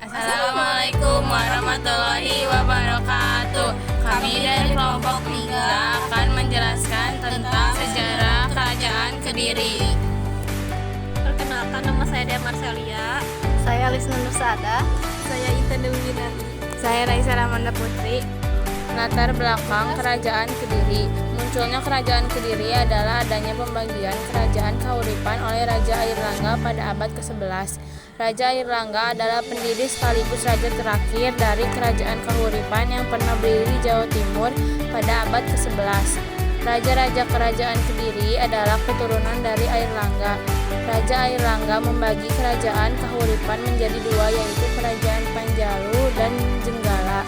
Assalamualaikum warahmatullahi wabarakatuh. Kami dari kelompok 3 akan menjelaskan tentang sejarah Kerajaan Kediri. Perkenalkan, nama saya Dea Marcelia. Saya Lisna Nursada. Saya Ita Dewi Winardi. Saya Raisa Ramanda Putri. Latar belakang Kerajaan Kediri. Munculnya Kerajaan Kediri adalah adanya pembagian Kerajaan Kahuripan oleh Raja Airlangga pada abad ke-11. Raja Airlangga adalah pendiri sekaligus raja terakhir dari Kerajaan Kahuripan yang pernah berdiri di Jawa Timur pada abad ke-11. Raja-raja Kerajaan Kediri adalah keturunan dari Airlangga. Raja Airlangga membagi Kerajaan Kahuripan menjadi dua, yaitu Kerajaan Panjalu dan Jenggala.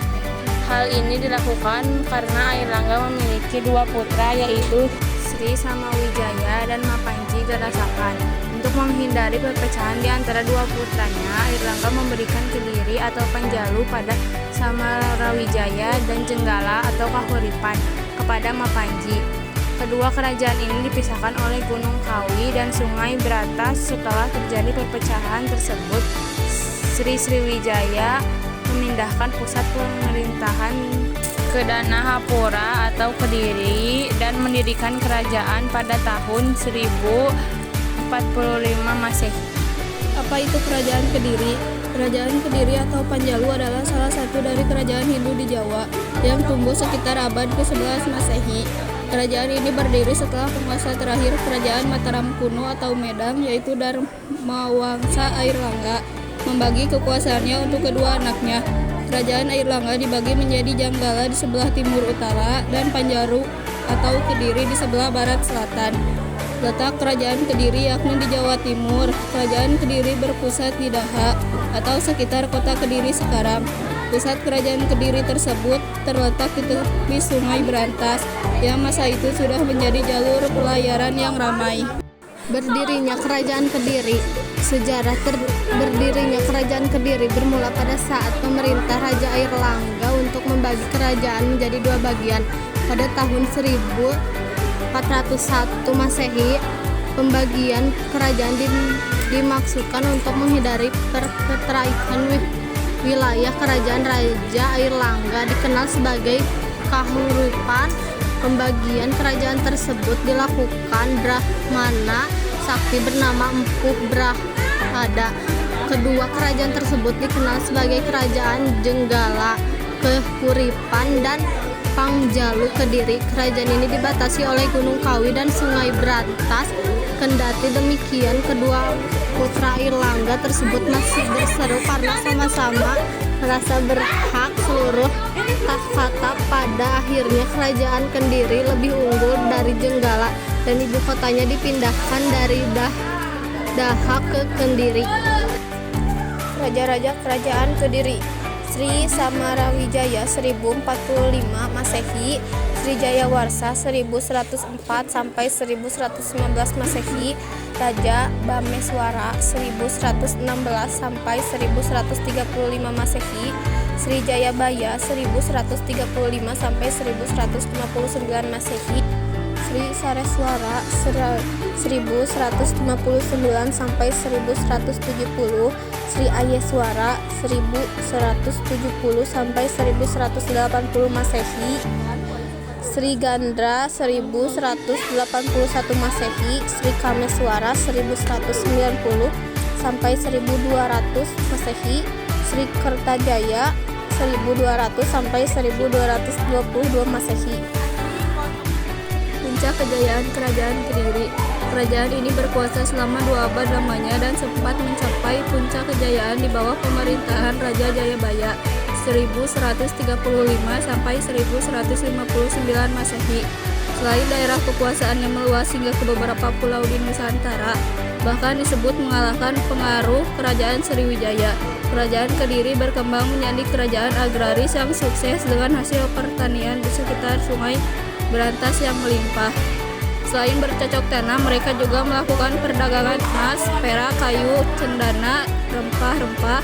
Hal ini dilakukan karena Airlangga memiliki dua putra, yaitu Sri Samawijaya dan Mapanji Garasakan. Untuk menghindari perpecahan di antara dua putranya, Airlangga memberikan Kediri atau Panjalu pada Samarawijaya dan Jenggala atau Kahuripan kepada Mapanji. Kedua kerajaan ini dipisahkan oleh Gunung Kawi dan Sungai Beratas. Setelah terjadi perpecahan tersebut, Sri Sriwijaya memindahkan pusat pemerintahan ke Danahapura atau Kediri dan mendirikan kerajaan pada tahun 1045 Masehi. Apa itu Kerajaan Kediri? Kerajaan Kediri atau Panjalu adalah salah satu dari kerajaan Hindu di Jawa yang tumbuh sekitar abad ke-11 Masehi. Kerajaan ini berdiri setelah penguasa terakhir Kerajaan Mataram kuno atau Medang, yaitu Dharmawangsa Airlangga, membagi kekuasaannya untuk kedua anaknya. Kerajaan Airlangga dibagi menjadi Jenggala di sebelah timur utara dan Panjalu atau Kediri di sebelah barat selatan. Letak Kerajaan Kediri yakni di Jawa Timur. Kerajaan Kediri berpusat di Daha atau sekitar kota Kediri sekarang. Pusat Kerajaan Kediri tersebut terletak di tepi Sungai Berantas yang masa itu sudah menjadi jalur pelayaran yang ramai. Berdirinya Kerajaan Kediri. Sejarah berdirinya Kerajaan Kediri bermula pada saat pemerintah Raja Airlangga untuk membagi kerajaan menjadi dua bagian. Pada tahun 1401 Masehi, pembagian kerajaan dimaksudkan untuk menghindari perkelahian wilayah kerajaan Raja Airlangga dikenal sebagai Kahuripan. Pembagian kerajaan tersebut dilakukan Brahmana sakti bernama Empu Brahada. Kedua kerajaan tersebut dikenal sebagai Kerajaan Jenggala Kahuripan dan Panjalu Kediri. Kerajaan ini dibatasi oleh Gunung Kawi dan Sungai Berantas. Kendati demikian, kedua putra Airlangga tersebut masih berseru karena sama-sama merasa berhak seluruh tahta. Pada akhirnya Kerajaan Kediri lebih unggul dari Jenggala dan ibu kotanya dipindahkan dari Daha ke Kediri. Raja-raja Kerajaan Kediri: Sri Samarawijaya 1045 Masehi, Sri Jayawarsa 1104 sampai 1115 Masehi, Raja Bameswara 1116 sampai 1135 Masehi, Sri Jayabaya 1135 sampai 1159 Masehi, Sri Sareswara 1159 sampai 1170, Sri Ayeswara 1170 sampai 1180 Masehi, Sri Gandra 1181 Masehi, Sri Kameswara 1190 sampai 1200 Masehi, Sri Kertajaya 1200 sampai 1222 Masehi. Puncak kejayaan Kerajaan Kediri. Kerajaan ini berkuasa selama 2 abad lamanya dan sempat mencapai puncak kejayaan di bawah pemerintahan Raja Jayabaya 1135 sampai 1159 Masehi. Selain daerah kekuasaannya meluas hingga ke beberapa pulau di Nusantara, bahkan disebut mengalahkan pengaruh Kerajaan Sriwijaya. Kerajaan Kediri berkembang menjadi kerajaan agraris yang sukses dengan hasil pertanian di sekitar Sungai Berantas yang melimpah. Selain bercocok tanam, mereka juga melakukan perdagangan emas, perak, kayu, cendana, rempah-rempah,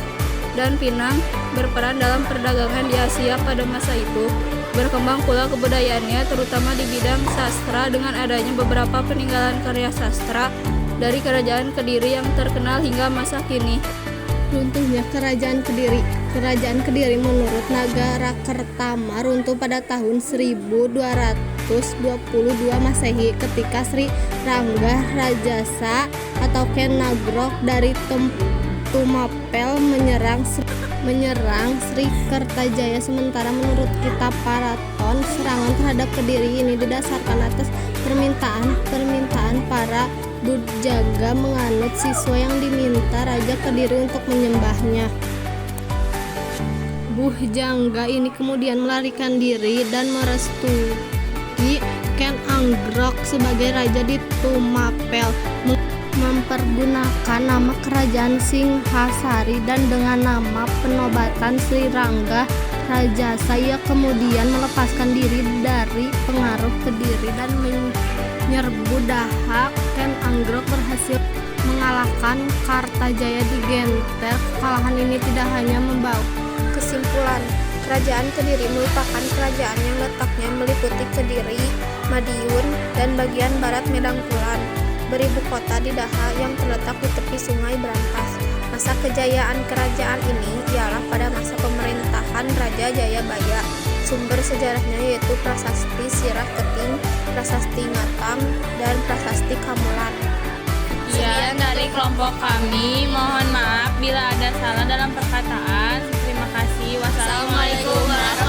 dan pinang, berperan dalam perdagangan di Asia pada masa itu. Berkembang pula kebudayaannya, terutama di bidang sastra dengan adanya beberapa peninggalan karya sastra dari Kerajaan Kediri yang terkenal hingga masa kini. Runtuhnya Kerajaan Kediri. Kerajaan Kediri menurut Nagarakretama runtuh pada tahun 1222 Masehi ketika Sri Rangga Rajasa atau Ken Nagrok dari Tumapel menyerang Sri Kertajaya. Sementara menurut kitab Paraton, serangan terhadap Kediri ini didasarkan atas permintaan para Bujangga menganut siswa yang diminta Raja Kediri untuk menyembahnya. Bujangga ini kemudian melarikan diri dan merestui Ken Anggrok sebagai raja di Tumapel, mempergunakan nama kerajaan Singhasari dan dengan nama penobatan Sri Rangga Rajasa. Ia kemudian melepaskan diri dari pengaruh Kediri dan menyerbu Daha. Ken Anggrok berhasil mengalahkan Kartajaya di Genter. Kekalahan ini tidak hanya membawa Kesimpulan, Kerajaan Kediri merupakan kerajaan yang letaknya meliputi Kediri, Madiun, dan bagian barat Medangkulan, beribu kota di Daha yang terletak di tepi Sungai Brantas. Masa kejayaan kerajaan ini ialah pada masa pemerintahan Raja Jayabaya. Sumber sejarahnya yaitu Prasasti Sirah Keting, Prasasti Ngatang, dan Prasasti Kamulan. Sekian dari kelompok kami. Mohon maaf bila ada salah dalam perkataan. Terima kasih. Wassalamualaikum warahmatullahi wabarakatuh.